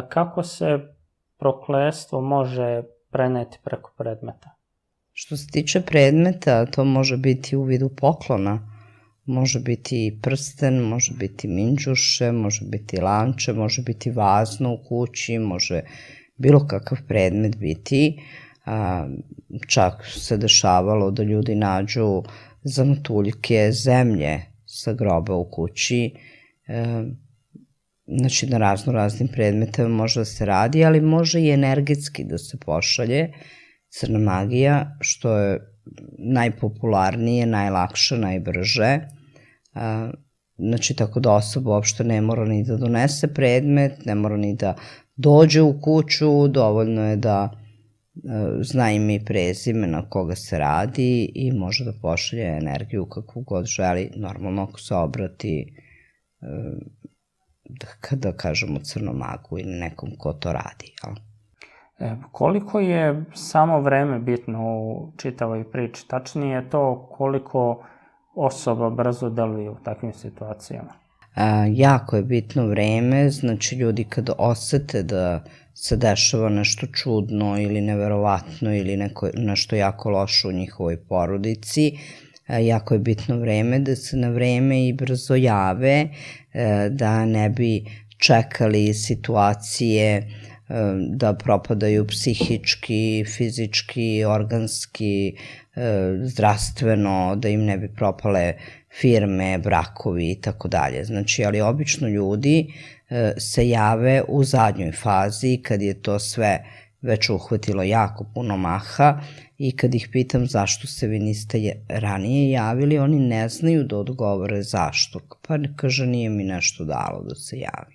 Kako se prokletstvo može preneti preko predmeta? Što se tiče predmeta, to može biti u vidu poklona, može biti prsten, može biti minđuše, može biti lanče, može biti vazno u kući, može bilo kakav predmet biti. Čak se dešavalo da ljudi nađu zamatuljke zemlje sa groba u kući. Znači, na raznim predmetama može da se radi, ali može i energetski da se pošalje crna magija, što je najpopularnije, najlakše, najbrže. Znači, tako da osoba uopšte ne mora ni da donese predmet, ne mora ni da dođe u kuću, dovoljno je da zna ime i prezime na koga se radi i može da pošalje energiju kakvu god želi, normalno ako se obrati da kažemo crnom magu ili nekom ko to radi. Koliko je samo vreme bitno u čitavoj priči? Tačnije je to koliko osoba brzo deluje u takvim situacijama? Jako je bitno vreme, znači ljudi kad osete da se dešava nešto čudno ili neverovatno ili nešto jako loše u njihovoj porodici, jako je bitno vreme da se na vreme i brzo jave, da ne bi čekali situacije da propadaju psihički, fizički, organski, zdravstveno, da im ne bi propale firme, brakovi i tako dalje. Znači, ali obično ljudi se jave u zadnjoj fazi kad je to sve već uhvatilo jako puno maha i kad ih pitam zašto se vi niste ranije javili, oni ne znaju da odgovore zašto. Pa kaže, nije mi nešto dalo da se javim.